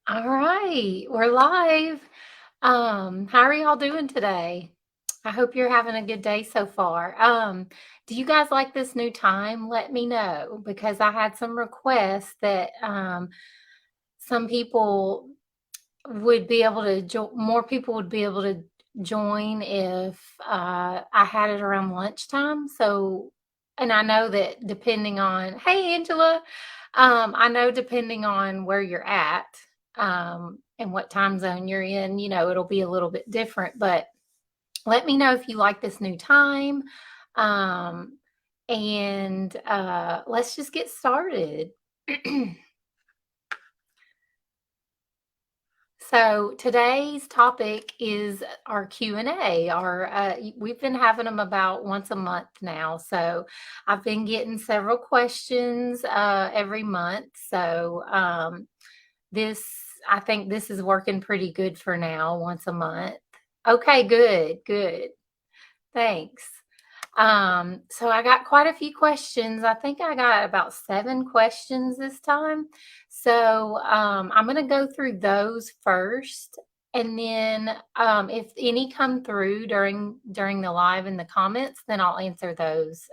All right, we're live. How are y'all doing today? I hope you're having a good day so far. Do you guys like this new time? Let me know because I had some requests that some people would be able to more people would be able to join if I had it around lunchtime. So, and I know that depending on, hey Angela, I know depending on where you're at and what time zone you're in, it'll be a little bit different. But let me know if you like this new time. Um, and let's just get started. So today's topic is our Q&A. We've been having them about once a month now. So I've been getting several questions every month. So this I think this is working pretty good for now, once a month. Okay, good, good. Thanks. So I got quite a few questions. I think I got about 7 questions this time. So I'm going to go through those first, and then if any come through during the live in the comments, then I'll answer those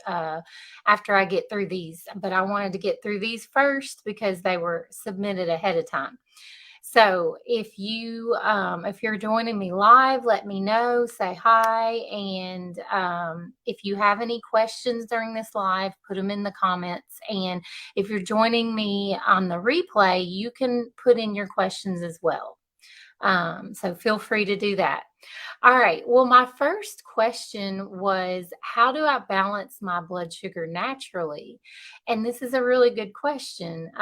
after I get through these. But I wanted to get through these first because they were submitted ahead of time. So if you're joining me live, let me know, say hi. And if you have any questions during this live, put them in the comments. And if you're joining me on the replay, you can put in your questions as well. So feel free to do that. All right. Well, my first question was, how do I balance my blood sugar naturally? And this is a really good question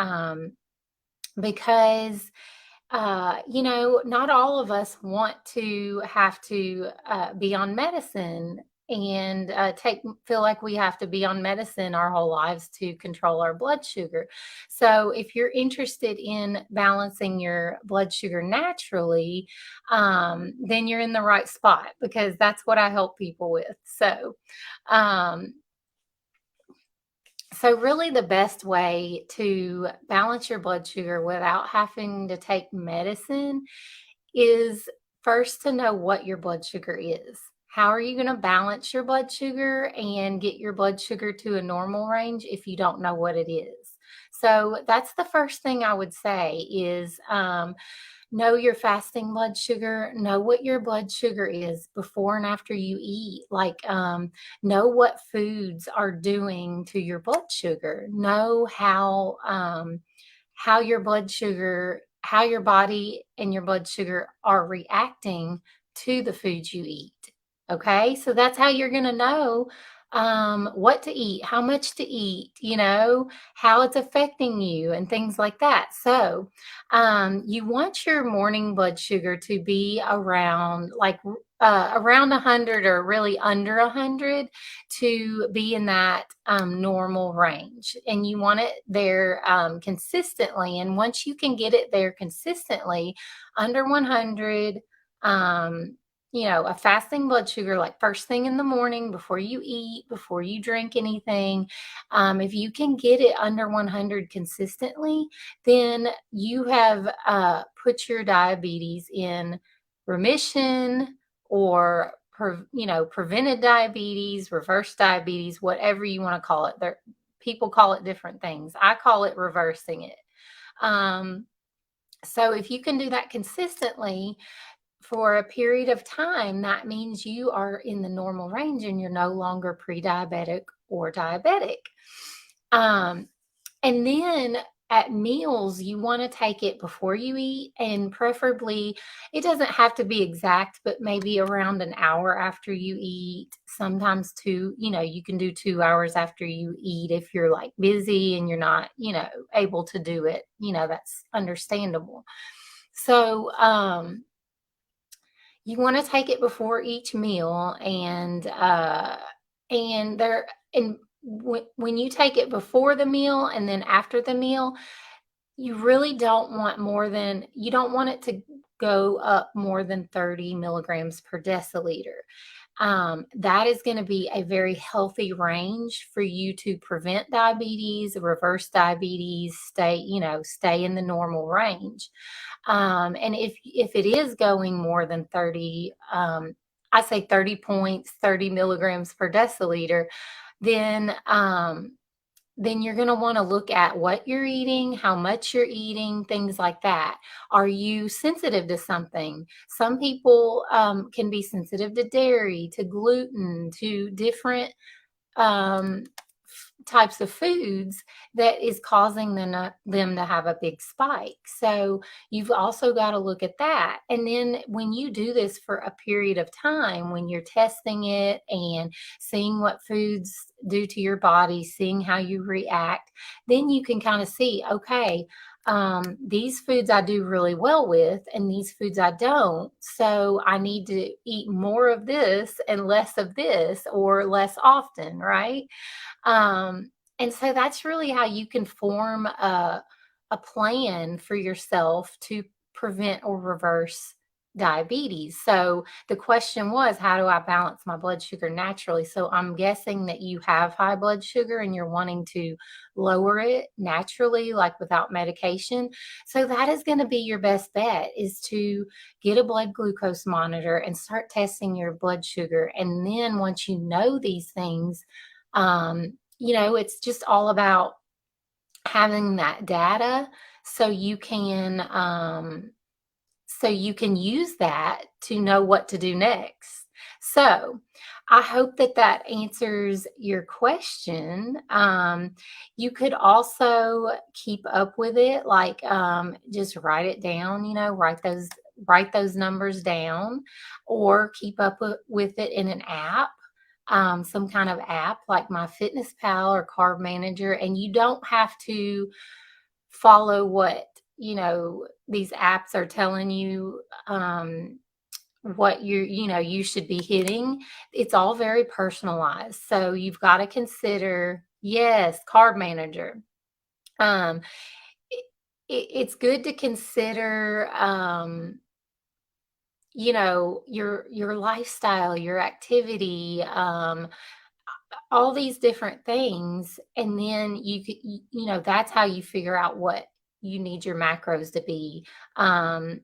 because not all of us want to have to be on medicine and feel like we have to be on medicine our whole lives to control our blood sugar. So if you're interested in balancing your blood sugar naturally, then you're in the right spot because that's what I help people with. Um, so really the best way to balance your blood sugar without having to take medicine is first to know what your blood sugar is. How are you going to balance your blood sugar and get your blood sugar to a normal range if you don't know what it is? So that's the first thing I would say is know your fasting blood sugar, know what your blood sugar is before and after you eat. Know what foods are doing to your blood sugar. Know how your blood sugar, how your body and your blood sugar are reacting to the foods you eat. Okay, so that's how you're going to know what to eat, how much to eat, how it's affecting you, and things like that. So, you want your morning blood sugar to be around 100 or really under 100 to be in that normal range. And you want it there consistently. And once you can get it there consistently under 100, a fasting blood sugar, like first thing in the morning, before you eat, before you drink anything, if you can get it under 100 consistently, then you have put your diabetes in remission or prevented diabetes, reverse diabetes, whatever you want to call it. People call it different things. I call it reversing it. So if you can do that consistently for a period of time, that means you are in the normal range and you're no longer pre-diabetic or diabetic. And then at meals, you want to take it before you eat, and preferably, it doesn't have to be exact, but maybe around an hour after you eat. Sometimes you can do 2 hours after you eat if you're like busy and you're not, able to do it. That's understandable. So, you want to take it before each meal, and there and when you take it before the meal and then after the meal, you really you don't want it to go up more than 30 milligrams per deciliter. that is going to be a very healthy range for you to prevent diabetes, reverse diabetes, stay in the normal range. And if it is going more than 30, I say 30 points, 30 milligrams per deciliter, then then you're going to want to look at what you're eating, how much you're eating, things like that. Are you sensitive to something? Some people can be sensitive to dairy, to gluten, to different um, types of foods that is causing them to have a big spike. So you've also got to look at that. And then when you do this for a period of time, when you're testing it and seeing what foods do to your body, seeing how you react, then you can kind of see, okay, these foods I do really well with, and these foods I don't. So I need to eat more of this and less of this, or less often, right? And so that's really how you can form a plan for yourself to prevent or reverse diabetes. So the question was, how do I balance my blood sugar naturally? So I'm guessing that you have high blood sugar and you're wanting to lower it naturally, like without medication. So that is going to be your best bet, is to get a blood glucose monitor and start testing your blood sugar. And then once you know these things, it's just all about having that data so you can use that to know what to do next. So I hope that that answers your question. You could also keep up with it, like just write it down, write those numbers down, or keep up with it in an app, some kind of app like MyFitnessPal or Carb Manager. And you don't have to follow what these apps are telling you, what you should be hitting. It's all very personalized, so you've got to consider. Yes, Carb Manager. um it's good to consider, your lifestyle, your activity, all these different things. And then that's how you figure out what you need your macros to be.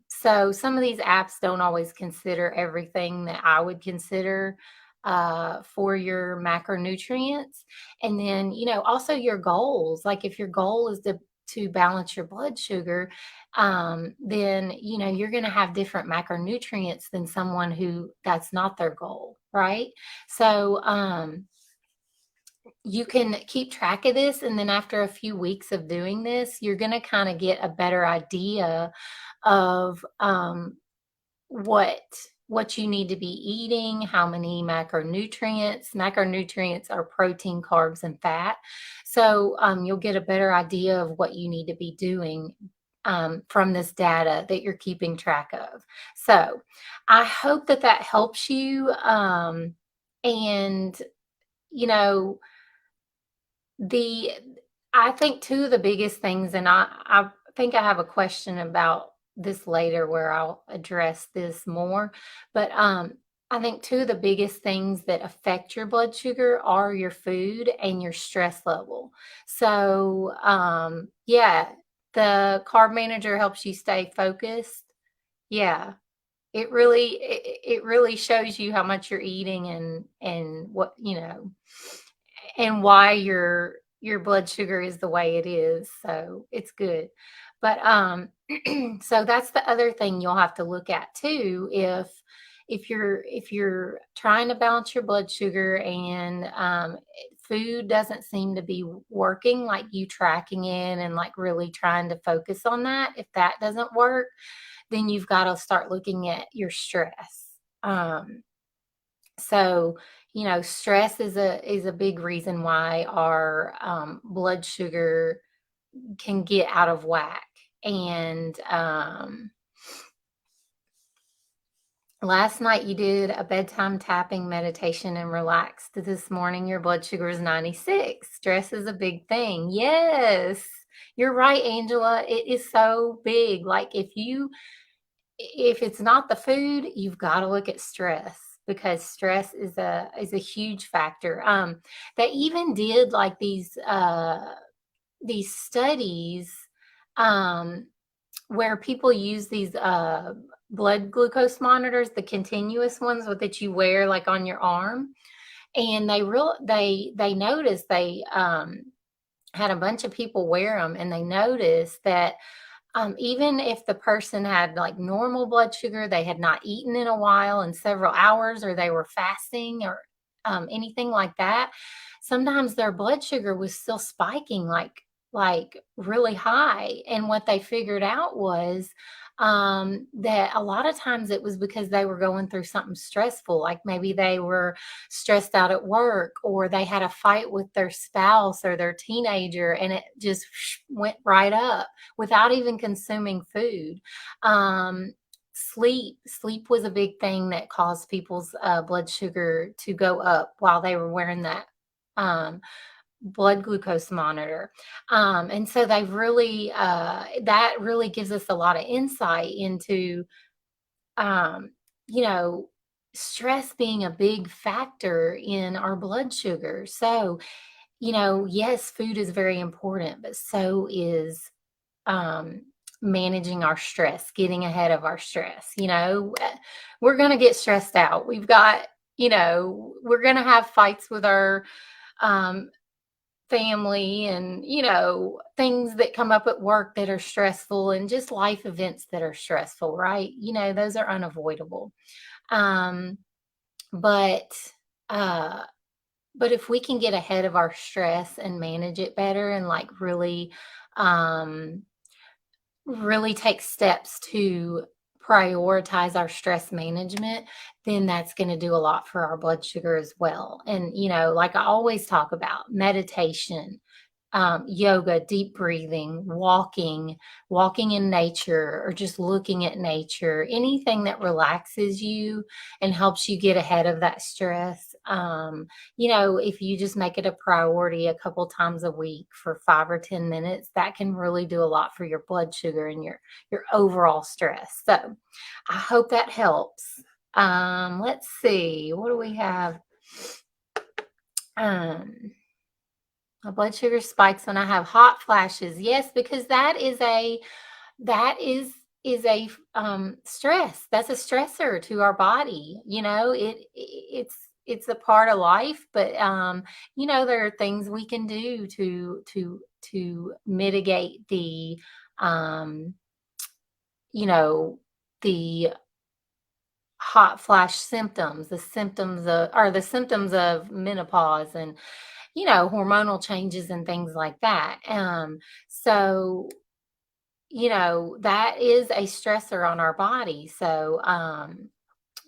So some of these apps don't always consider everything that I would consider for your macronutrients. And then also your goals, like if your goal is to balance your blood sugar, then you're going to have different macronutrients than someone who that's not their goal, right? So you can keep track of this, and then after a few weeks of doing this, you're going to kind of get a better idea of what you need to be eating, how many macronutrients. Macronutrients are protein, carbs, and fat. So you'll get a better idea of what you need to be doing from this data that you're keeping track of. So I hope that that helps you. And you know the I think two of the biggest things, and I think I have a question about this later where I'll address this more, but I think two of the biggest things that affect your blood sugar are your food and your stress level. So yeah, the Carb Manager helps you stay focused. Yeah, it really shows you how much you're eating, and what and why your blood sugar is the way it is. So it's good. But so that's the other thing you'll have to look at too, if you're trying to balance your blood sugar, and food doesn't seem to be working, like you tracking it and like really trying to focus on that. If that doesn't work, then you've got to start looking at your stress. So, stress is a big reason why our blood sugar can get out of whack. And last night you did a bedtime tapping meditation and relaxed. This morning your blood sugar is 96. Stress is a big thing. Yes, you're right, Angela. It is so big. Like if it's not the food, you've got to look at stress. because stress is a huge factor. They even did like these studies, um, where people use these blood glucose monitors, the continuous ones that you wear like on your arm, and they noticed they had a bunch of people wear them, and they noticed that even if the person had like normal blood sugar, they had not eaten in a while in several hours, or they were fasting, or anything like that, sometimes their blood sugar was still spiking like really high. And what they figured out was that a lot of times it was because they were going through something stressful, like maybe they were stressed out at work, or they had a fight with their spouse or their teenager, and it just went right up without even consuming food. Sleep was a big thing that caused people's blood sugar to go up while they were wearing that um, blood glucose monitor. And so they really, that really gives us a lot of insight into, um, you know, stress being a big factor in our blood sugar. So, yes, food is very important, but so is um, managing our stress, getting ahead of our stress. We're going to get stressed out. We're going to have fights with our um, family, and things that come up at work that are stressful, and just life events that are stressful, right? Those are unavoidable. um but uh but if we can get ahead of our stress and manage it better, and like um really take steps to prioritize our stress management, then that's going to do a lot for our blood sugar as well. And, like I always talk about, meditation, yoga, deep breathing, walking in nature, or just looking at nature, anything that relaxes you and helps you get ahead of that stress. If you just make it a priority a couple times a week for 5 or 10 minutes, that can really do a lot for your blood sugar and your overall stress. So I hope that helps. Let's see, what do we have? Um, My blood sugar spikes when I have hot flashes. Yes, because that is a stress. That's a stressor to our body. It's a part of life, but there are things we can do to mitigate um, you know, the hot flash symptoms, the symptoms of menopause, and hormonal changes and things like that. So, that is a stressor on our body. So,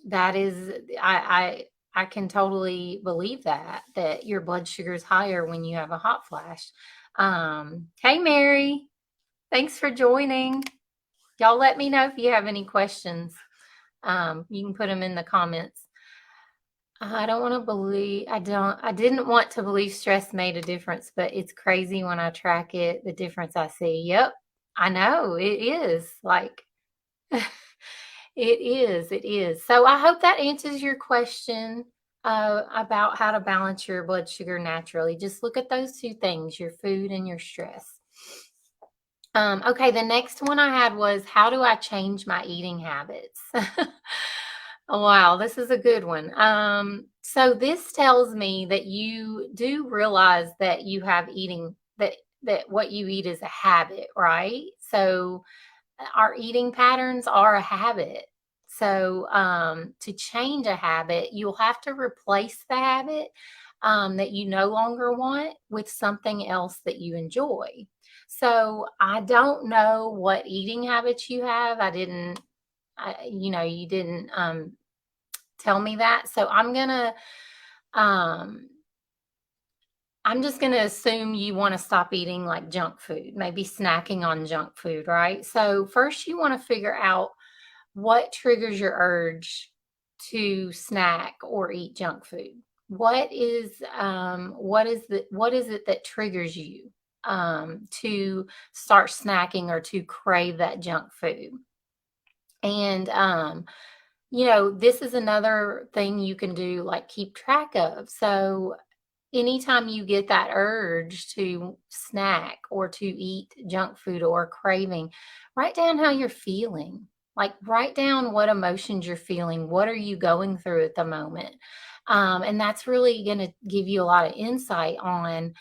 that is, I can totally believe that your blood sugar is higher when you have a hot flash. Hey, Mary, thanks for joining. Y'all let me know if you have any questions. You can put them in the comments. I didn't want to believe stress made a difference, but it's crazy when I track it, the difference I see. Yep, I know it is like, it is. So I hope that answers your question about how to balance your blood sugar naturally. Just look at those two things, your food and your stress. Okay, the next one I had was, how do I change my eating habits? Wow, this is a good one. So this tells me that you do realize that you have eating that what you eat is a habit, right? So our eating patterns are a habit. So to change a habit, you'll have to replace the habit that you no longer want with something else that you enjoy. So I don't know what eating habits you have. You didn't tell me that. So um, I'm just gonna assume you want to stop eating like junk food, maybe snacking on junk food, right? So first you want to figure out what triggers your urge to snack or eat junk food. What is it that triggers you to start snacking or to crave that junk food? And this is another thing you can do, like keep track of. So anytime you get that urge to snack or to eat junk food or craving, write down how you're feeling. Like, write down what emotions you're feeling. What are you going through at the moment? And that's really going to give you a lot of insight on,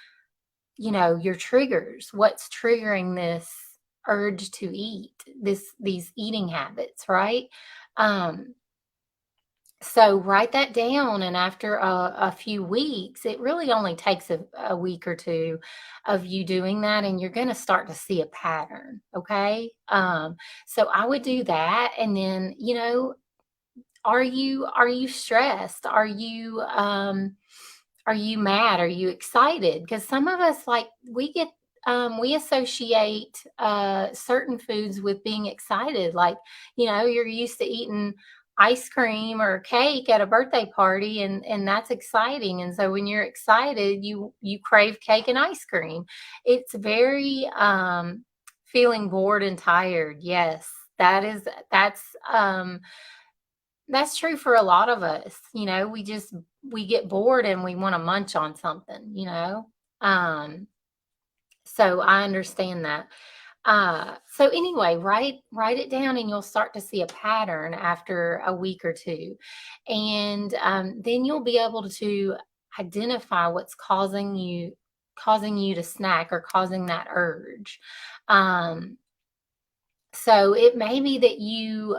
your triggers. What's triggering this urge to eat, these eating habits, right? Um, so write that down, and after a few weeks, it really only takes a week or two of you doing that, and you're going to start to see a pattern. Okay. So I would do that. And then, are you stressed? Are you mad? Are you excited? Because some of us, like, we associate certain foods with being excited. Like, you're used to eating ice cream or cake at a birthday party, and that's exciting. And so when you're excited, you crave cake and ice cream. It's very feeling bored and tired. Yes, that's true for a lot of us. We get bored and we want to munch on something. Um, so I understand that. So anyway, write it down, and you'll start to see a pattern after a week or two. And then you'll be able to identify what's causing you to snack or causing that urge. Um, so it may be that you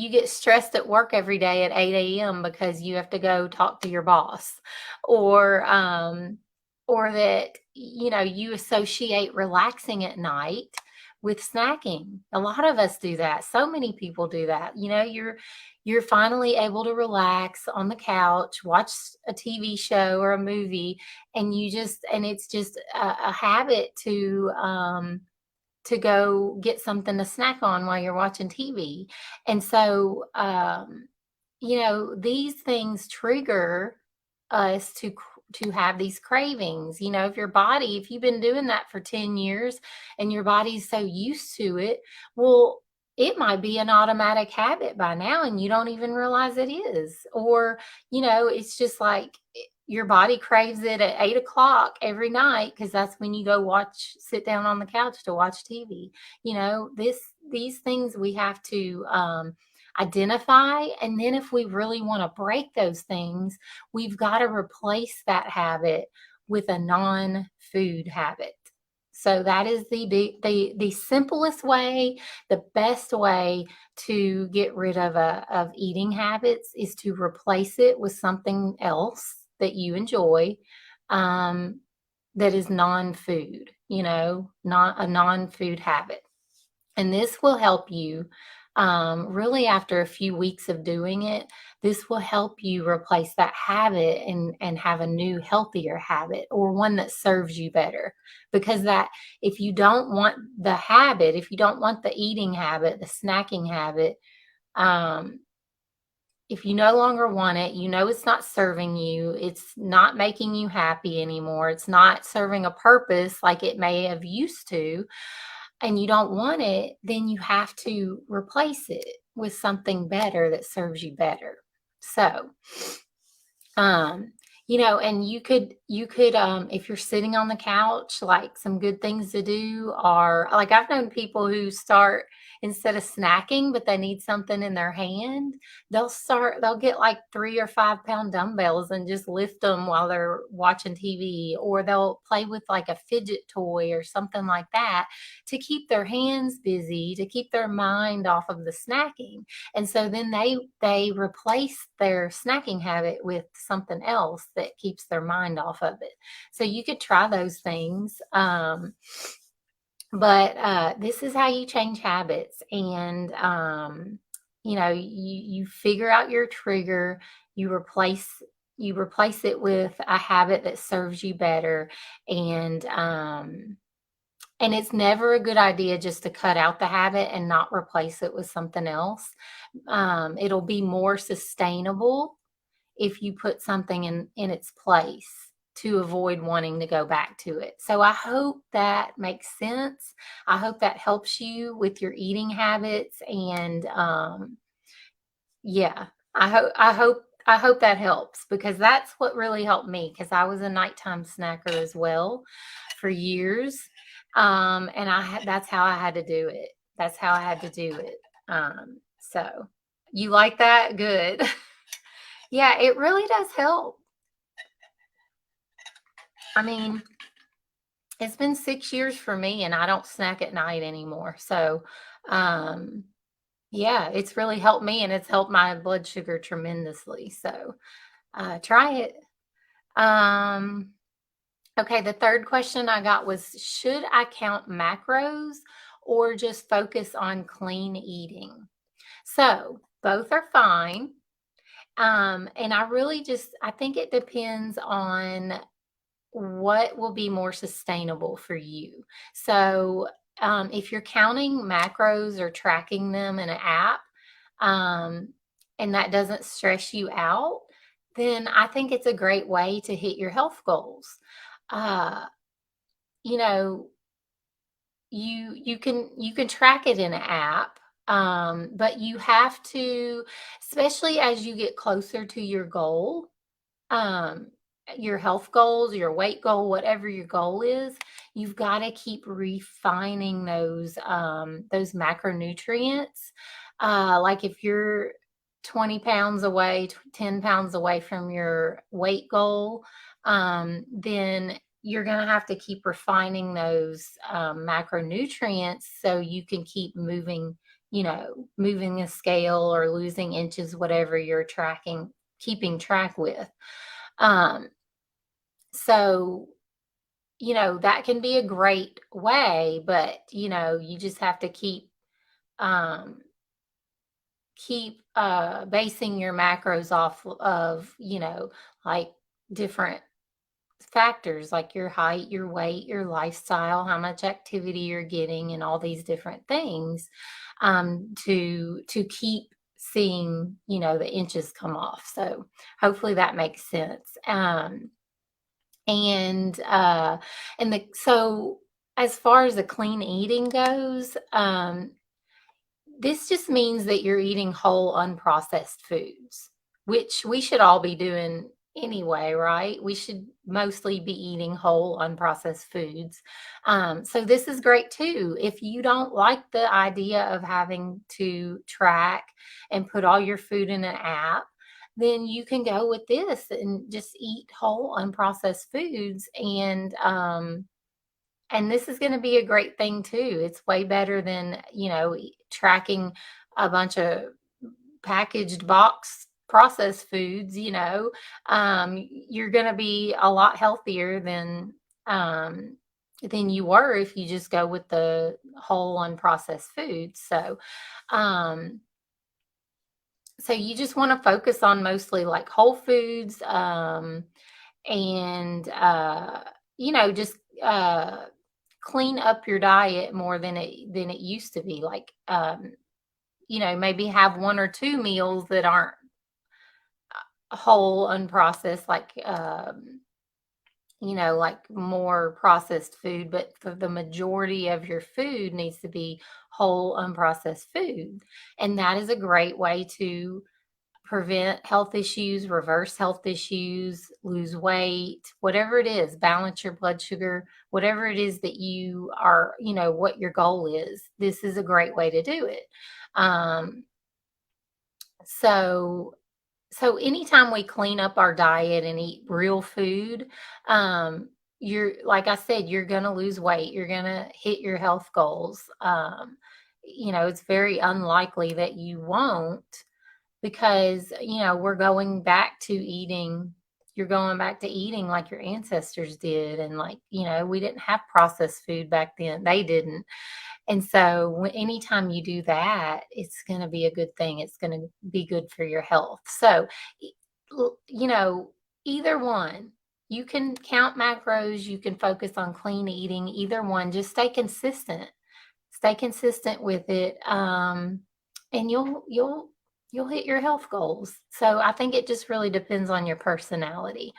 get stressed at work every day at 8 a.m. because you have to go talk to your boss, or that you associate relaxing at night with snacking. A lot of us do that. So many people do that. You're finally able to relax on the couch, watch a TV show or a movie, and it's just a habit to go get something to snack on while you're watching TV. And so, these things trigger us to have these cravings. If you've been doing that for 10 years and your body's so used to it, well, it might be an automatic habit by now and you don't even realize it is. Or, it's just like your body craves it at 8 o'clock every night because that's when you sit down on the couch to watch TV. These things we have to identify. And then if we really want to break those things, we've got to replace that habit with a non-food habit. So that is the simplest way, the best way to get rid of eating habits is to replace it with something else that you enjoy, that is non-food, not a non-food habit. And this will help you, really after a few weeks of doing it, this will help you replace that habit and have a new, healthier habit, or one that serves you better. Because if you don't want if you don't want the eating habit, the snacking habit, um, if you no longer want it, it's not serving you, it's not making you happy anymore, it's not serving a purpose like it may have used to, and you don't want it, then you have to replace it with something better that serves you better. So, and you could, if you're sitting on the couch, like, some good things to do are, like, I've known people who start, instead of snacking, but they need something in their hand, they'll get like 3 or 5 pound dumbbells and just lift them while they're watching TV, or they'll play with like a fidget toy or something like that to keep their hands busy, to keep their mind off of the snacking. And so then they replace their snacking habit with something else that keeps their mind off of it. So you could try those things. But this is how you change habits. And you figure out your trigger, you replace it with a habit that serves you better. And it's never a good idea just to cut out the habit and not replace it with something else. It'll be more sustainable if you put something in its place to avoid wanting to go back to it. So I hope that makes sense. I hope that helps you with your eating habits. And Yeah. I hope that helps because that's what really helped me because I was a nighttime snacker as well for years. And that's how I had to do it. That's how I had to do it. So you like that? Good. Yeah, it really does help. I mean, it's been 6 years for me and I don't snack at night anymore. So, um, yeah, it's really helped me and it's helped my blood sugar tremendously. So, try it. Um, okay, the third question I got was, should I count macros or just focus on clean eating? So, both are fine. And I think it depends on what will be more sustainable for you. So, if you're counting macros or tracking them in an app, um, and that doesn't stress you out, then I think it's a great way to hit your health goals. Uh, you know, you can track it in an app, but you have to, especially as you get closer to your goal, um, your health goals, your weight goal, whatever your goal is, you've got to keep refining those macronutrients. Like if you're 20 pounds away, 10 pounds away from your weight goal, then you're going to have to keep refining those macronutrients so you can keep moving, moving the scale or losing inches, whatever you're keeping track with. Um, so, that can be a great way, but, you just have to um, keep basing your macros off of, like different factors like your height, your weight, your lifestyle, how much activity you're getting, and all these different things, to keep seeing, the inches come off. So hopefully that makes sense. And so as far as the clean eating goes, this just means that you're eating whole unprocessed foods, which we should all be doing anyway, right? We should mostly be eating whole unprocessed foods. So this is great too. If you don't like the idea of having to track and put all your food in an app, then you can go with this and just eat whole unprocessed foods, and this is going to be a great thing too. It's way better than, tracking a bunch of packaged box processed foods, you're going to be a lot healthier than you were if you just go with the whole unprocessed foods. Um, so you just want to focus on mostly like whole foods, and just clean up your diet more than it used to be. Like, maybe have one or two meals that aren't whole unprocessed, like more processed food, but for the majority of your food needs to be whole unprocessed food. And that is a great way to prevent health issues, reverse health issues, lose weight, whatever it is, balance your blood sugar, whatever it is that you are, what your goal is. This is a great way to do it. Um, so so anytime we clean up our diet and eat real food, you're, like I said, you're going to lose weight. You're going to hit your health goals. It's very unlikely that you won't, because you're going back to eating like your ancestors did, and like, we didn't have processed food back then. They didn't. And so anytime you do that, it's going to be a good thing. It's going to be good for your health. So, e- you know, either one, you can count macros, you can focus on clean eating, either one, just stay consistent with it. And you'll hit your health goals. So I think it just really depends on your personality.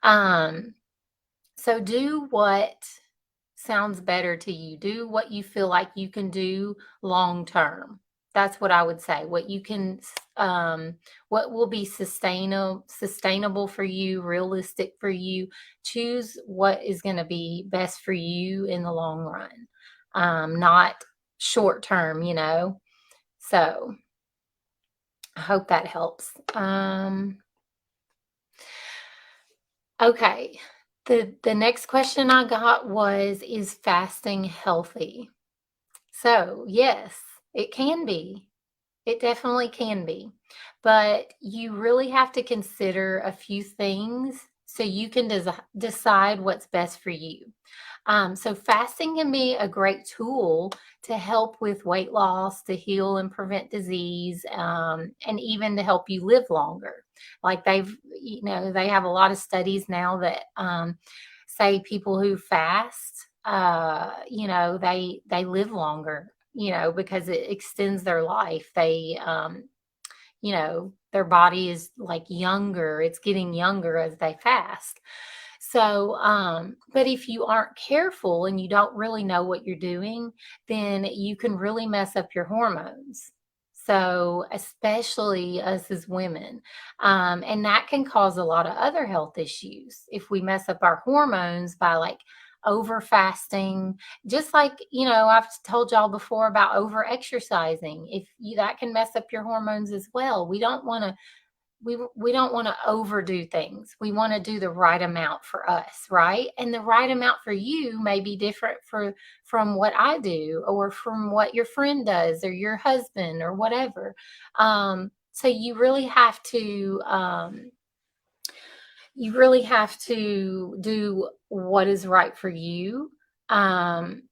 Um, so do what sounds better to you. Do what you feel like you can do long term. That's what I would say. What will be sustainable for you, realistic for you. Choose what is going to be best for you in the long run, not short term, So I hope that helps. Okay. The next question I got was, is fasting healthy? So, yes, it can be. It definitely can be. But you really have to consider a few things so you can decide what's best for you. So fasting can be a great tool to help with weight loss, to heal and prevent disease, and even to help you live longer. Like they have a lot of studies now that say people who fast, they live longer, because it extends their life. Their body is like younger. It's getting younger as they fast. So, but if you aren't careful and you don't really know what you're doing, then you can really mess up your hormones. So, especially us as women. And that can cause a lot of other health issues if we mess up our hormones by like over fasting. Just like, I've told y'all before about over exercising. That can mess up your hormones as well. We don't want to overdo things. We want to do the right amount for us, right? And the right amount for you may be different from what I do, or from what your friend does, or your husband, or whatever. So you really have to do what is right for you. And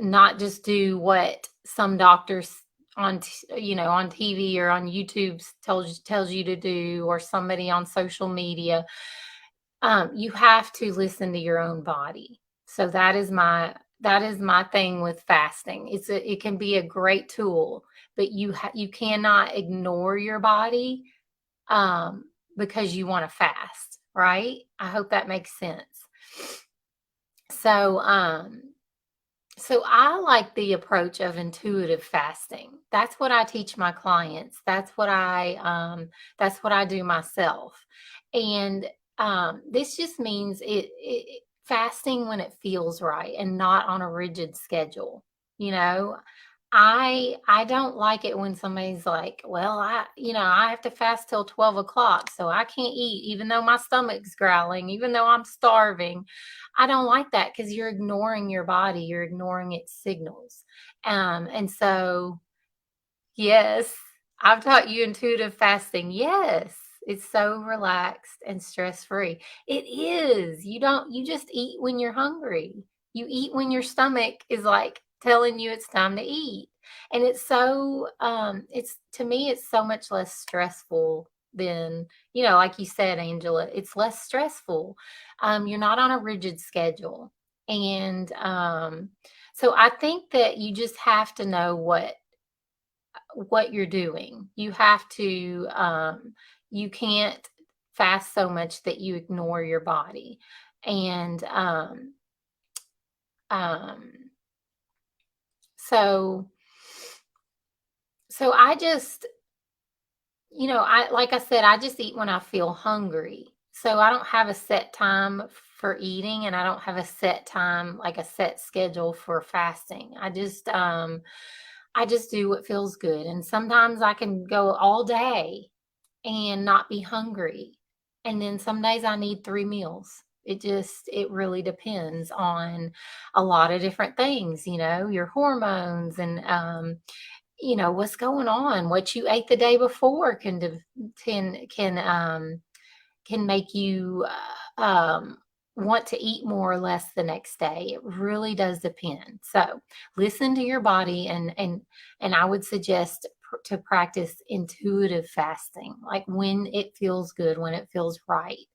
not just do what some doctors on TV or on YouTube tells you to do, or somebody on social media. You have to listen to your own body. So that is my thing with fasting. It can be a great tool, but you cannot ignore your body, because you want to fast, right? I hope that makes sense. So, so I like the approach of intuitive fasting. That's what I teach my clients. That's what I do myself. And this just means fasting when it feels right and not on a rigid schedule. You know, I don't like it when somebody's like, well, I have to fast till 12 o'clock, so I can't eat, even though my stomach's growling, even though I'm starving. I don't like that, because you're ignoring your body, you're ignoring its signals. And so, yes, I've taught you intuitive fasting. Yes, it's so relaxed and stress-free. It is. You just eat when you're hungry. You eat when your stomach is like telling you it's time to eat. And to me, it's so much less stressful than, like you said, Angela, it's less stressful. You're not on a rigid schedule. And so I think that you just have to know what you're doing. You can't fast so much that you ignore your body. And um, so I just, like I said, I just eat when I feel hungry. So I don't have a set time for eating, and I don't have a set time, like a set schedule for fasting. I just do what feels good. And sometimes I can go all day and not be hungry. And then some days I need 3 meals. It really depends on a lot of different things, your hormones, and, what's going on. What you ate the day before can make you want to eat more or less the next day. It really does depend. So listen to your body, and I would suggest to practice intuitive fasting, like when it feels good, when it feels right.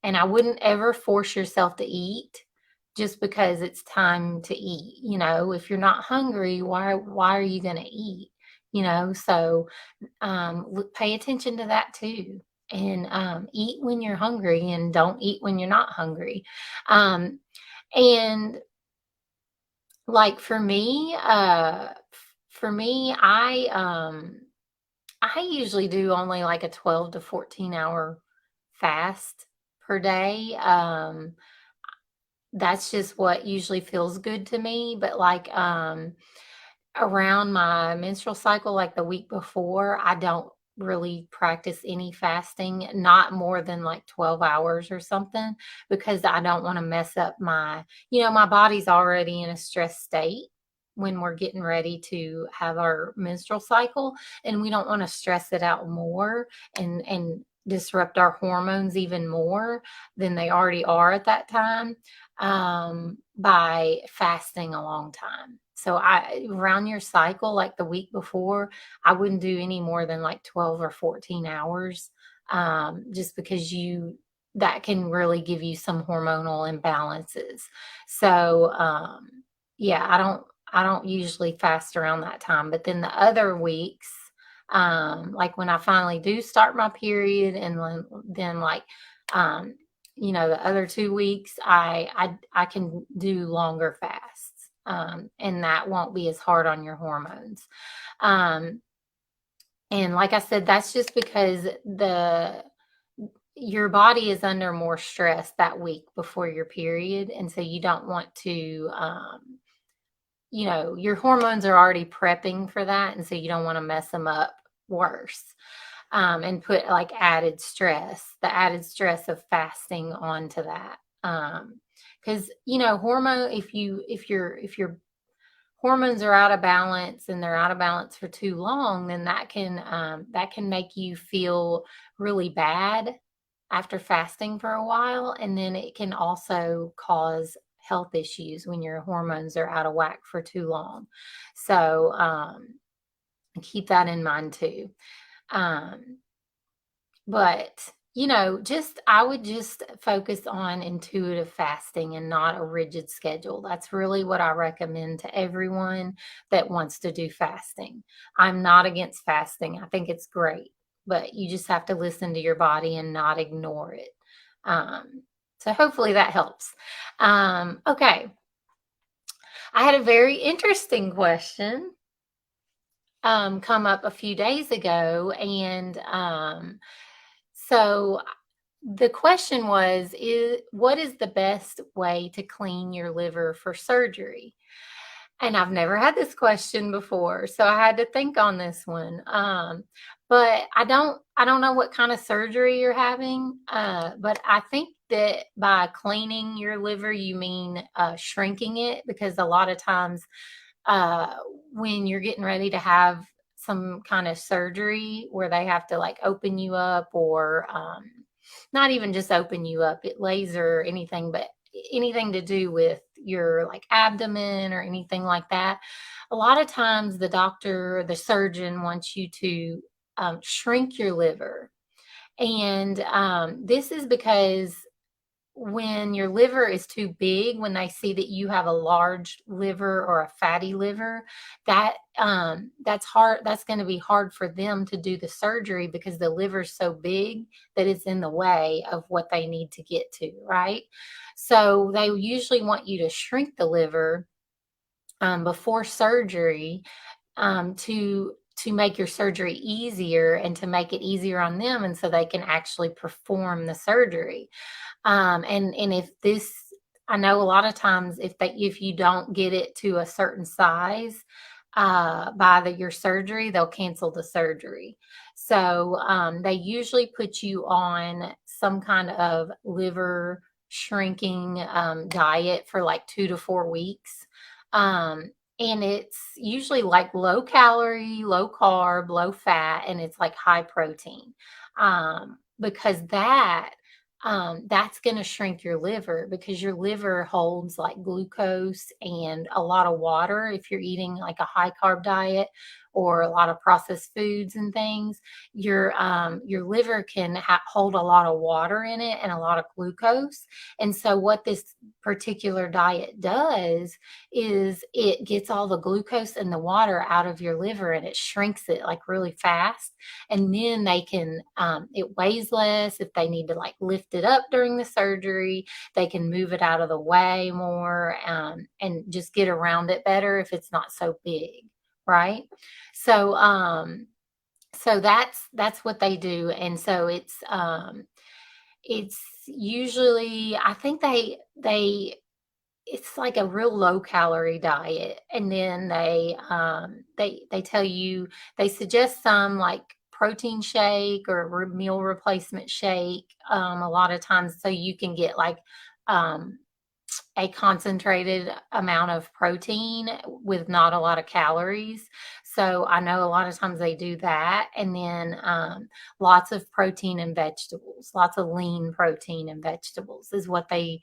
And I wouldn't ever force yourself to eat just because it's time to eat. If you're not hungry, why are you going to eat? So pay attention to that too. And eat when you're hungry, and don't eat when you're not hungry. And like for me, For me, I usually do only like a 12 to 14-hour fast per day. That's just what usually feels good to me, but like around my menstrual cycle, like the week before, I don't really practice any fasting, not more than like 12 hours or something, because I don't want to mess up my body's already in a stress state when we're getting ready to have our menstrual cycle, and we don't want to stress it out more and disrupt our hormones even more than they already are at that time, by fasting a long time. So I around your cycle, like the week before, I wouldn't do any more than like 12 or 14 hours, just because that can really give you some hormonal imbalances. So yeah, I don't usually fast around that time. But then the other weeks, like when I finally do start my period, and then like um, the other 2 weeks, I can do longer fasts, and that won't be as hard on your hormones. Um, and like I said, that's just because the your body is under more stress that week before your period, and so you don't want to. Your hormones are already prepping for that, and so you don't want to mess them up worse, and put like the added stress of fasting onto that. Because hormone, if your hormones are out of balance and they're out of balance for too long, then that can make you feel really bad after fasting for a while, and then it can also cause health issues when your hormones are out of whack for too long. So keep that in mind too. Um, but, just I would just focus on intuitive fasting and not a rigid schedule. That's really what I recommend to everyone that wants to do fasting. I'm not against fasting. I think it's great, but you just have to listen to your body and not ignore it. So hopefully that helps. Okay. I had a very interesting question come up a few days ago, and so the question was, what is the best way to clean your liver for surgery? And I've never had this question before, so I had to think on this one. But I don't know what kind of surgery you're having. But I think that by cleaning your liver, you mean shrinking it, because a lot of times uh, when you're getting ready to have some kind of surgery where they have to like open you up, or not even just open you up, it laser or anything, but anything to do with your like abdomen or anything like that. A lot of times the surgeon wants you to shrink your liver. And this is because when your liver is too big, when they see that you have a large liver or a fatty liver, that's hard. That's going to be hard for them to do the surgery, because the liver's so big that it's in the way of what they need to get to, right? So they usually want you to shrink the liver before surgery, to make your surgery easier and to make it easier on them, and so they can actually perform the surgery. And if this, I know a lot of times if you don't get it to a certain size by your surgery, they'll cancel the surgery. So they usually put you on some kind of liver shrinking diet for like 2 to 4 weeks. And it's usually like low calorie, low carb, low fat, and it's like high protein. Because that's going to shrink your liver, because your liver holds like glucose and a lot of water. If you're eating like a high carb diet or a lot of processed foods and things, your liver can hold a lot of water in it and a lot of glucose. And so what this particular diet does is it gets all the glucose and the water out of your liver, and it shrinks it like really fast. And then it weighs less. If they need to like lift it up during the surgery, they can move it out of the way more, and just get around it better if it's not so big, right? So, so that's what they do, and so it's usually, I think they it's like a real low calorie diet, and then they tell you, they suggest some like protein shake or meal replacement shake, a lot of times, so you can get like um a concentrated amount of protein with not a lot of calories. So I know a lot of times they do that. And then lots of protein and vegetables, lots of lean protein and vegetables is what they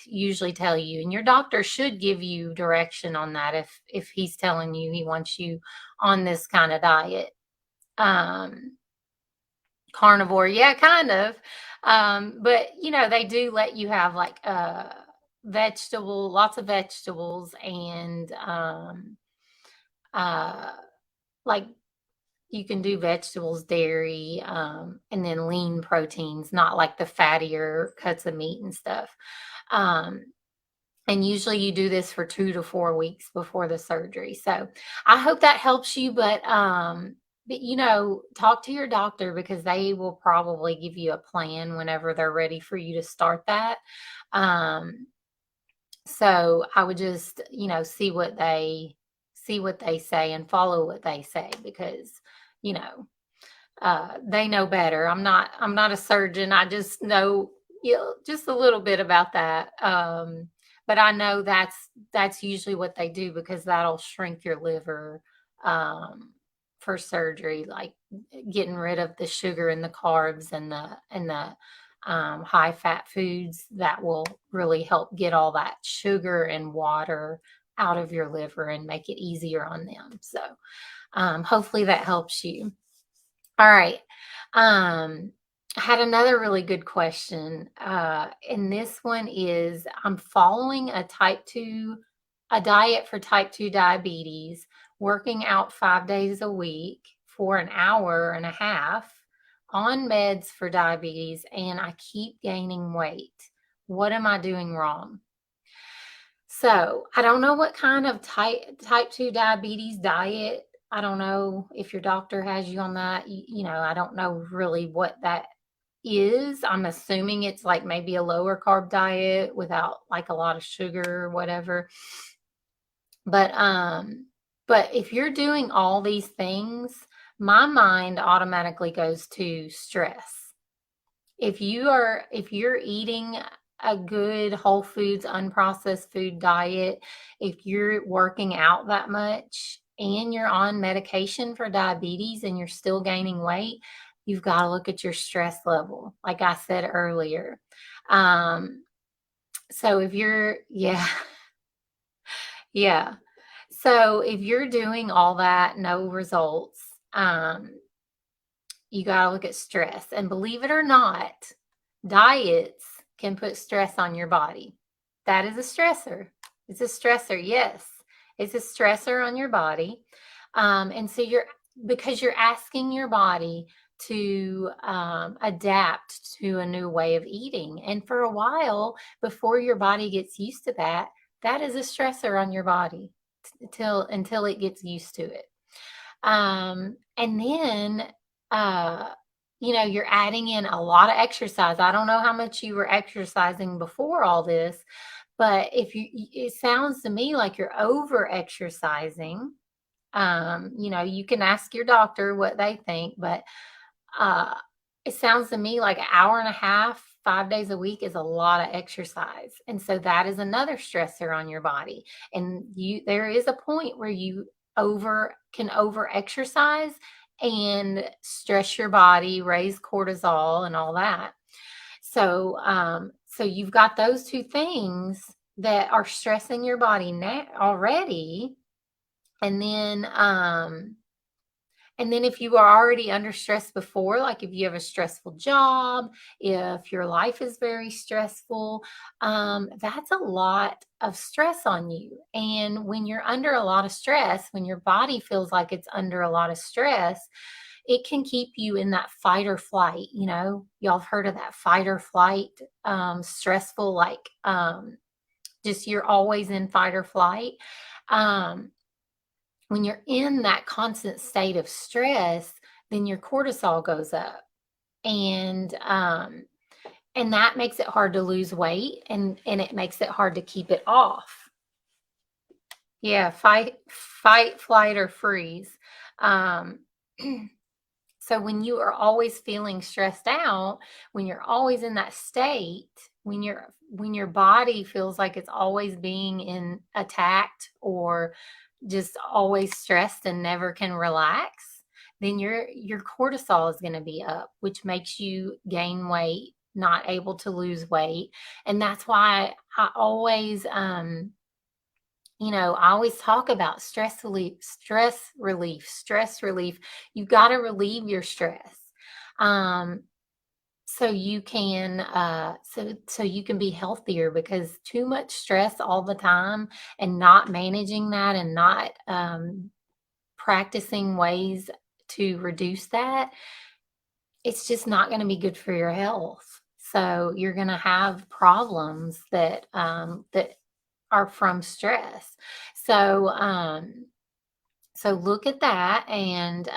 usually tell you. And your doctor should give you direction on that if he's telling you he wants you on this kind of diet. Um, Carnivore, yeah, kind of. But they do let you have like lots of vegetables, and uh like you can do vegetables, dairy, and then lean proteins, not like the fattier cuts of meat and stuff. Um, and usually you do this for 2 to 4 weeks before the surgery. So I hope that helps you, but talk to your doctor, because they will probably give you a plan whenever they're ready for you to start that. Um, so I would just, see what they say and follow what they say, because, you know, they know better. I'm not a surgeon. I just know, just a little bit about that. But I know that's usually what they do, because that'll shrink your liver for surgery, like getting rid of the sugar and the carbs and the high fat foods that will really help get all that sugar and water out of your liver and make it easier on them. So hopefully that helps you. All right. I had another really good question. And this one is, I'm following a diet for type 2 diabetes, working out 5 days a week for an hour and a half, on meds for diabetes, and I keep gaining weight. What am I doing wrong? So I don't know what kind of type 2 diabetes diet. I don't know if your doctor has you on that. I don't know really what that is. I'm assuming it's like maybe a lower carb diet without like a lot of sugar or whatever. But if you're doing all these things, my mind automatically goes to stress. If you're eating a good whole foods, unprocessed food diet, if you're working out that much and you're on medication for diabetes and you're still gaining weight, you've got to look at your stress level, like I said earlier. Um, so if you're, yeah, yeah. So if you're doing all that, no results, you got to look at stress. And believe it or not, diets can put stress on your body. That is a stressor. It's a stressor, yes. It's a stressor on your body. And so because you're asking your body to adapt to a new way of eating. And for a while, before your body gets used to that, that is a stressor on your body until it gets used to it. And then, uh, you're adding in a lot of exercise. I don't know how much you were exercising before all this, but it sounds to me like you're over exercising. You can ask your doctor what they think, but uh, it sounds to me like an hour and a half, 5 days a week is a lot of exercise. And so that is another stressor on your body. And there is a point where you can over exercise and stress your body, raise cortisol and all that. So you've got those two things that are stressing your body now already. And then if you are already under stress before, like if you have a stressful job, if your life is very stressful, that's a lot of stress on you. And when you're under a lot of stress, when your body feels like it's under a lot of stress, it can keep you in that fight or flight. Y'all have heard of that fight or flight, stressful, like just you're always in fight or flight. Um, when you're in that constant state of stress, then your cortisol goes up. And that makes it hard to lose weight, and it makes it hard to keep it off. Yeah, fight, flight, or freeze. Um, so when you are always feeling stressed out, when you're always in that state, when your body feels like it's always being attacked, or just always stressed and never can relax, then your cortisol is going to be up, which makes you gain weight, not able to lose weight. And that's why I always talk about stress relief. You got to relieve your stress. Um, so you can so you can be healthier, because too much stress all the time and not managing that, and not practicing ways to reduce that, it's just not going to be good for your health. So you're going to have problems that are from stress. So so look at that. And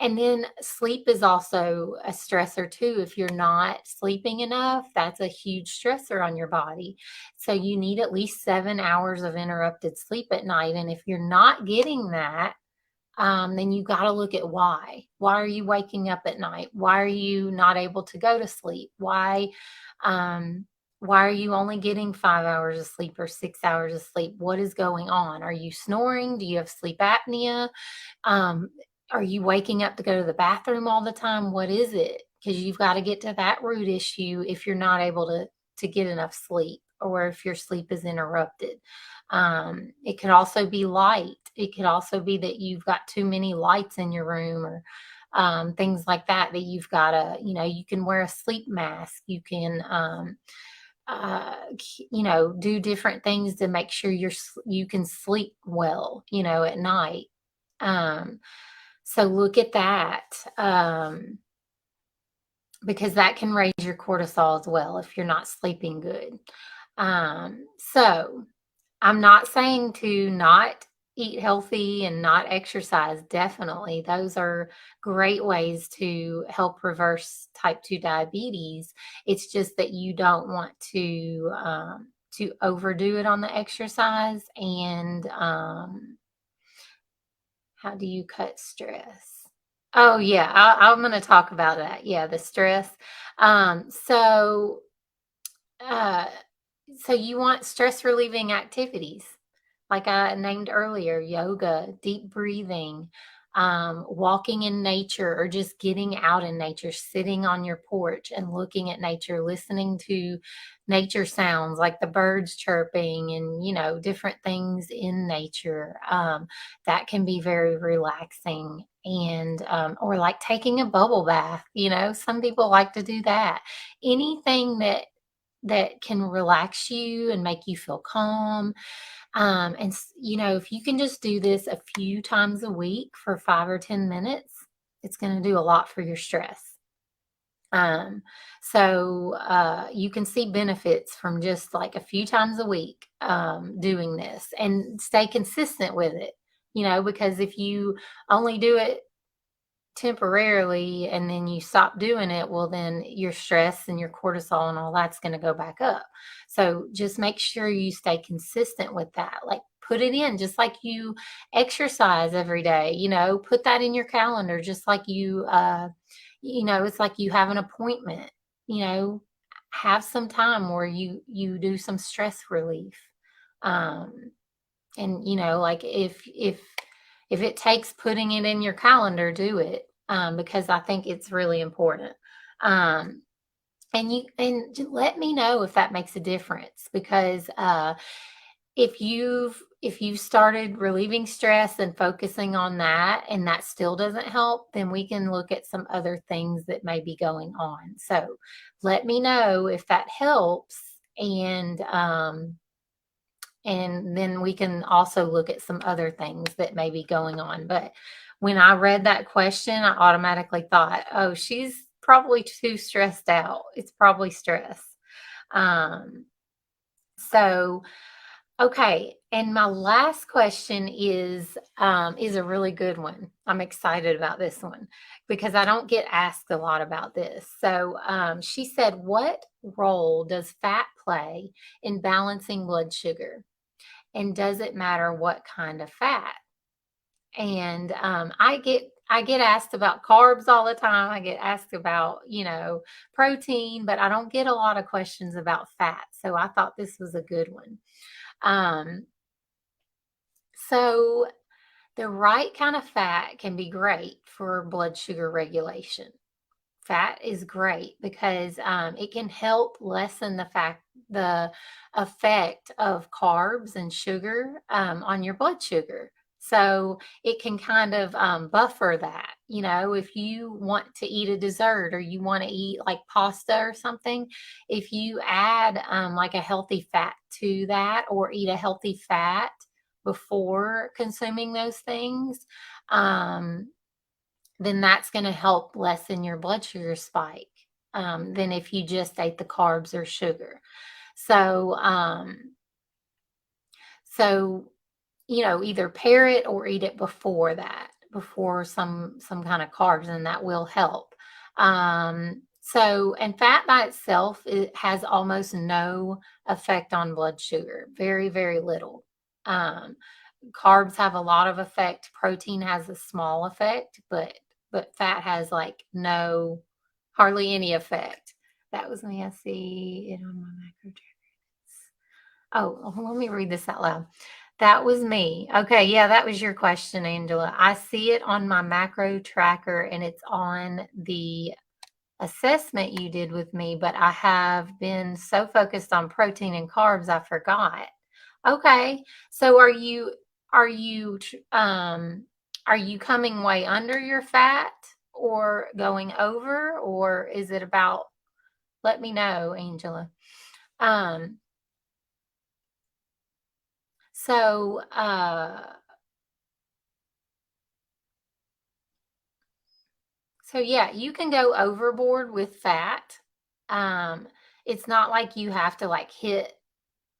then sleep is also a stressor too. If you're not sleeping enough, that's a huge stressor on your body. So you need at least 7 hours of interrupted sleep at night. And if you're not getting that, then you got to look at why. Why are you waking up at night? Why are you not able to go to sleep? Um, why are you only getting 5 hours of sleep or 6 hours of sleep? What is going on? Are you snoring? Do you have sleep apnea? Um, are you waking up to go to the bathroom all the time? What is it? Because you've got to get to that root issue if you're not able to get enough sleep, or if your sleep is interrupted. It could also be light. It could also be that you've got too many lights in your room, or things like that, that you've got to, you can wear a sleep mask. You can, do different things to make sure you can sleep well, at night. Um, so look at that, because that can raise your cortisol as well if you're not sleeping good. So I'm not saying to not eat healthy and not exercise. Definitely, those are great ways to help reverse type 2 diabetes. It's just that you don't want to overdo it on the exercise. And how do you cut stress? Oh yeah, I'm going to talk about that. Yeah, the stress. Um, so uh, so you want stress relieving activities, like I named earlier: yoga, deep breathing, walking in nature, or just getting out in nature, sitting on your porch and looking at nature, listening to nature sounds like the birds chirping, and different things in nature. That can be very relaxing. And or like taking a bubble bath. Some people like to do that. Anything that can relax you and make you feel calm. If you can just do this a few times a week for 5 or 10 minutes, it's going to do a lot for your stress. So you can see benefits from just like a few times a week doing this, and stay consistent with it. Because if you only do it temporarily and then you stop doing it, well, then your stress and your cortisol and all that's going to go back up. So just make sure you stay consistent with that. Like, put it in just like you exercise every day. Put that in your calendar, just like it's like you have an appointment. you know have some time where you do some stress relief. Um and like, if it takes putting it in your calendar, do it, because I think it's really important. Um, and let me know if that makes a difference, because if you've started relieving stress and focusing on that, and that still doesn't help, then we can look at some other things that may be going on. So let me know if that helps. And then we can also look at some other things that may be going on. But when I read that question, I automatically thought, oh, she's probably too stressed out. It's probably stress. Um, so Okay, and my last question is a really good one. I'm excited about this one because I don't get asked a lot about this. So she said, "What role does fat play in balancing blood sugar? And does it matter what kind of fat?" And I get asked about carbs all the time. I get asked about, protein, but I don't get a lot of questions about fat. So I thought this was a good one. Um, so the right kind of fat can be great for blood sugar regulation. Fat is great because it can help lessen the effect of carbs and sugar on your blood sugar. So it can kind of buffer that. If you want to eat a dessert or you want to eat like pasta or something, if you add like a healthy fat to that or eat a healthy fat before consuming those things, um, then that's going to help lessen your blood sugar spike than if you just ate the carbs or sugar. So, so either pair it or eat it before that, before some kind of carbs, and that will help. And fat by itself, it has almost no effect on blood sugar, very, very little. Um, Carbs have a lot of effect. Protein has a small effect, but fat has like no, hardly any effect. That was me. I see it on my macro tracker. Oh, let me read this out loud. That was me. Okay, yeah, that was your question, Angela. I see it on my macro tracker and it's on the assessment you did with me, but I have been so focused on protein and carbs, I forgot. Okay. So are you are you coming way under your fat or going over, or is it about, let me know, Angela. Um so uh so yeah, you can go overboard with fat. Um it's not like you have to like hit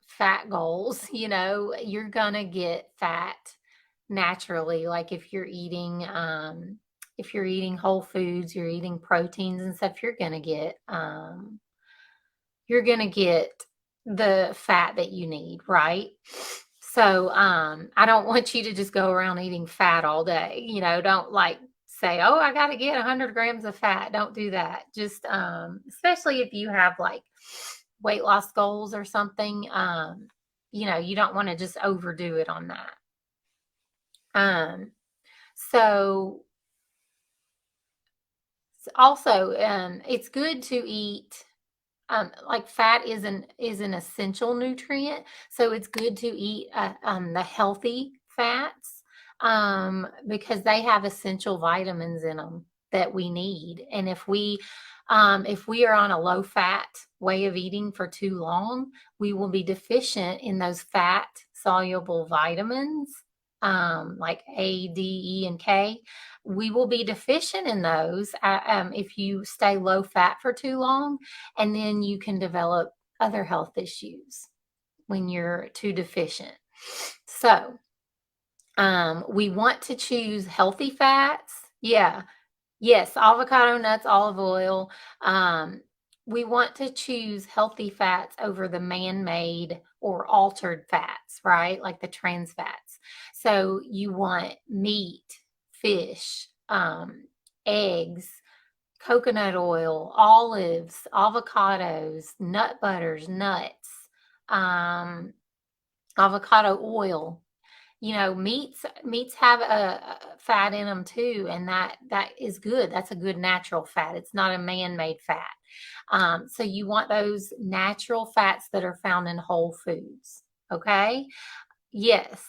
fat goals, you're gonna get fat naturally. Like if you're eating whole foods, you're eating proteins and stuff, you're gonna get the fat that you need, right? So I don't want you to just go around eating fat all day. Don't like say, "Oh, I got to get 100 grams of fat." Don't do that. Just especially if you have like weight loss goals or something. You don't want to just overdo it on that. Um, so also, it's good to eat. Like fat is an essential nutrient, so it's good to eat the healthy fats because they have essential vitamins in them that we need. And if we are on a low fat way of eating for too long, we will be deficient in those fat soluble vitamins like A, D, E, and K. We will be deficient in those if you stay low fat for too long, and then you can develop other health issues when you're too deficient. So, we want to choose healthy fats. Yeah. Yes, avocado, nuts, olive oil. Um, we want to choose healthy fats over the man-made or altered fats, right? Like the trans fats. So you want meat, fish, eggs, coconut oil, olives, avocados, nut butters, nuts, um, avocado oil. Meats have a fat in them too, and that is good. That's a good natural fat. It's not a man-made fat. So you want those natural fats that are found in whole foods. Okay. Yes,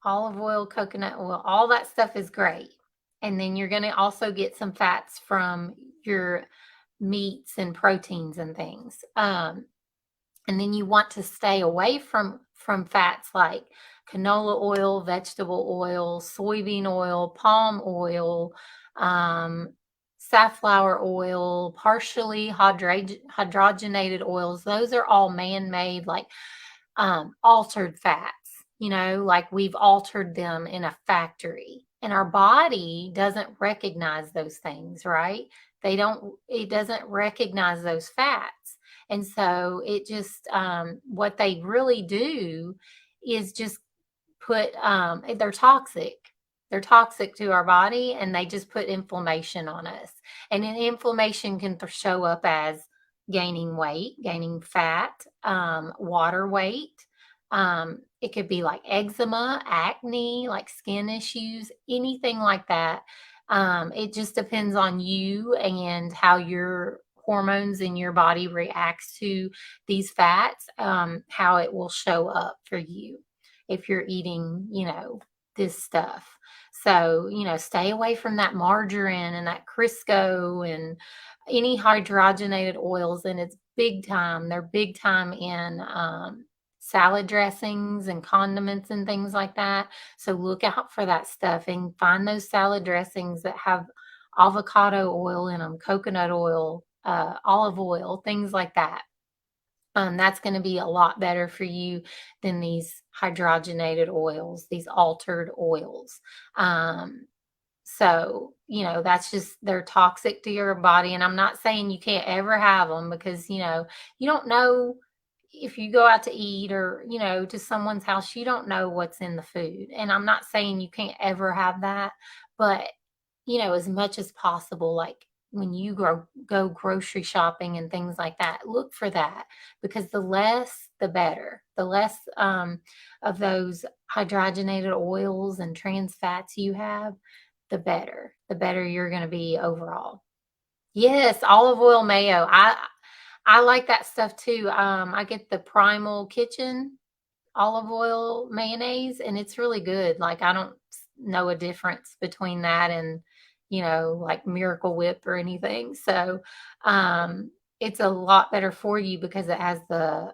olive oil, coconut oil, all that stuff is great. And then you're going to also get some fats from your meats and proteins and things. And then you want to stay away from fats like canola oil, vegetable oil, soybean oil, palm oil, um, safflower oil, partially hydrogenated oils. Those are all man-made, like altered fats, like we've altered them in a factory. And our body doesn't recognize those things, right? It doesn't recognize those fats. And so it just, what they really do is just they're toxic. They're toxic to our body, and they just put inflammation on us. And then inflammation can show up as gaining weight, gaining fat, water weight. It could be like eczema, acne, like skin issues, anything like that. It just depends on you and how your hormones in your body reacts to these fats, how it will show up for you if you're eating, this stuff. So, stay away from that margarine and that Crisco and any hydrogenated oils. And it's big time. They're big time in salad dressings and condiments and things like that. So look out for that stuff and find those salad dressings that have avocado oil in them, coconut oil, olive oil, things like that. That's going to be a lot better for you than these hydrogenated oils, these altered oils. So, that's just, they're toxic to your body. And I'm not saying you can't ever have them because, you don't know if you go out to eat or, to someone's house, you don't know what's in the food. And I'm not saying you can't ever have that, but, as much as possible, like when you go grocery shopping and things like that, look for that because the less, the better. The less of those hydrogenated oils and trans fats you have, the better. The better you're going to be overall. Yes, olive oil mayo. I like that stuff too. I get the Primal Kitchen olive oil mayonnaise, and it's really good. Like I don't know a difference between that and like Miracle Whip or anything. So it's a lot better for you because it has the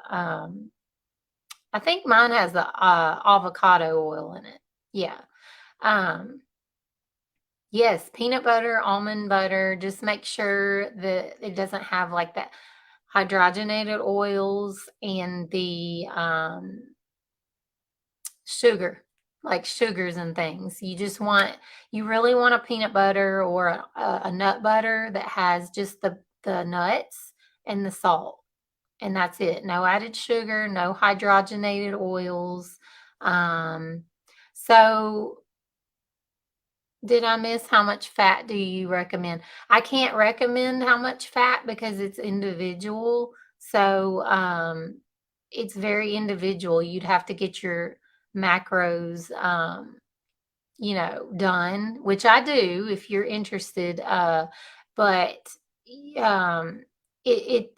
I think mine has the avocado oil in it. Yeah. Um yes, peanut butter, almond butter. Just make sure that it doesn't have like that hydrogenated oils and the sugar, like sugars and things. You really want a peanut butter or a nut butter that has just the nuts and the salt. And that's it. No added sugar, no hydrogenated oils. Um, so did I miss how much fat do you recommend? I can't recommend how much fat because it's individual. So it's very individual. You'd have to get your macros done, which I do if you're interested. But um it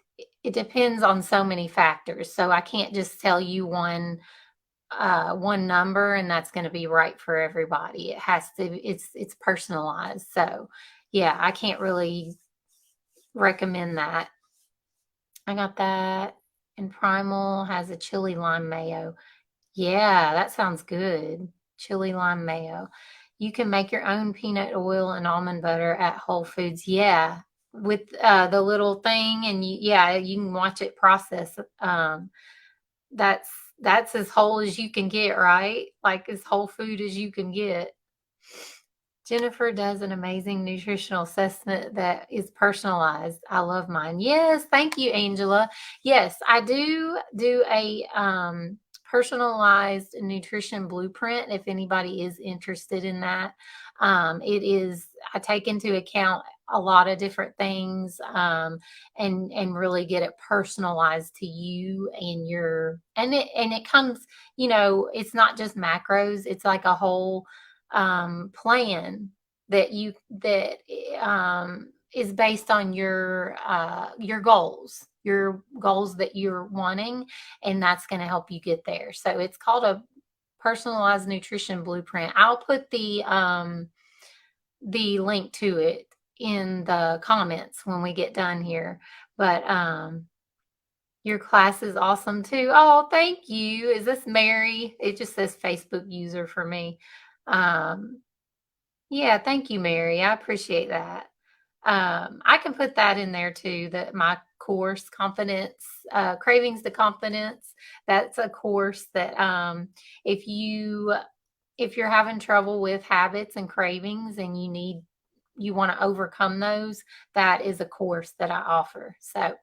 it depends on so many factors. So I can't just tell you one number and that's going to be right for everybody. It has to, it's personalized. So yeah, I can't really recommend that. I got that. And Primal has a chili lime mayo. Yeah, that sounds good. Chili lime mayo. You can make your own peanut oil and almond butter at Whole Foods. Yeah, with the little thing, and you can watch it process. That's that's as whole as you can get, right? Like as whole food as you can get. Jennifer does an amazing nutritional assessment that is personalized. I love mine. Yes, thank you, Angela. Yes, I do a personalized nutrition blueprint if anybody is interested in that. I take into account a lot of different things and really get it personalized to you and it comes, it's not just macros, it's like a whole plan that is based on your goals that you're wanting, and that's going to help you get there. So it's called a personalized nutrition blueprint. I'll put the link to it in the comments when we get done here. But your class is awesome too. Oh, thank you. Is this Mary? It just says Facebook user for me. Yeah, thank you, Mary. I appreciate that. I can put that in there too, that my course, Confidence, Cravings to Confidence. That's a course that if you if you're having trouble with habits and cravings and you want to overcome those, that is a course that I offer. So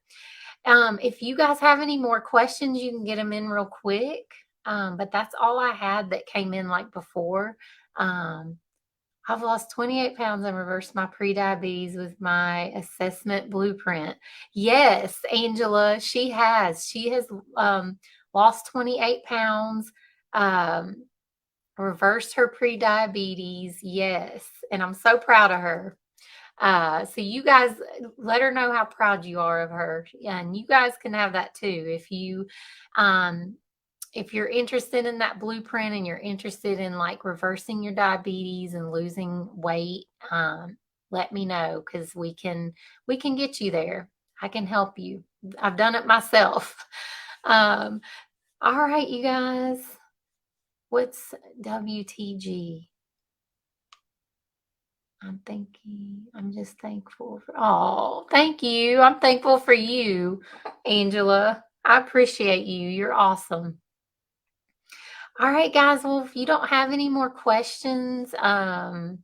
if you guys have any more questions, you can get them in real quick. But that's all I had that came in like before. Um, I've lost 28 pounds and reversed my prediabetes with my assessment blueprint. Yes, Angela, she has. She has lost 28 pounds, um, reversed her prediabetes. Yes, and I'm so proud of her. So you guys let her know how proud you are of her, and you guys can have that too um, if you're interested in that blueprint and you're interested in like reversing your diabetes and losing weight. Let me know because we can get you there. I can help you. I've done it myself. Um, all right, you guys. What's WTG? I'm just thankful for, oh, thank you. I'm thankful for you, Angela. I appreciate you. You're awesome. All right, guys. Well, if you don't have any more questions, we'll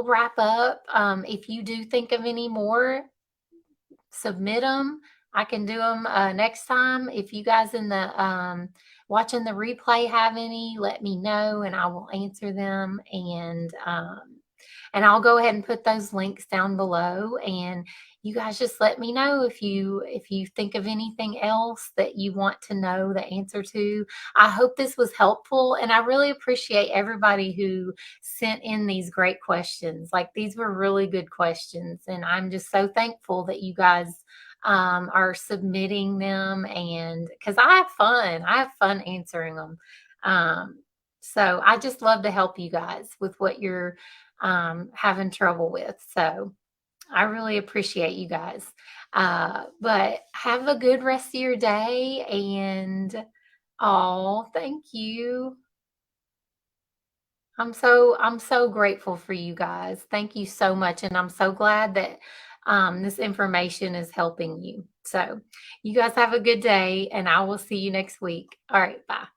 wrap up. If you do think of any more, submit them. I can do them next time. If you guys in the watching the replay have any, let me know and I will answer them. And I'll go ahead and put those links down below. And you guys just let me know if you think of anything else that you want to know the answer to. I hope this was helpful, and I really appreciate everybody who sent in these great questions. Like, these were really good questions, and I'm just so thankful that you guys are submitting them, and because I have fun answering them. So I just love to help you guys with what you're having trouble with. So I really appreciate you guys. But have a good rest of your day. And oh, thank you. I'm so grateful for you guys. Thank you so much. And I'm so glad that this information is helping you. So you guys have a good day, and I will see you next week. All right, bye.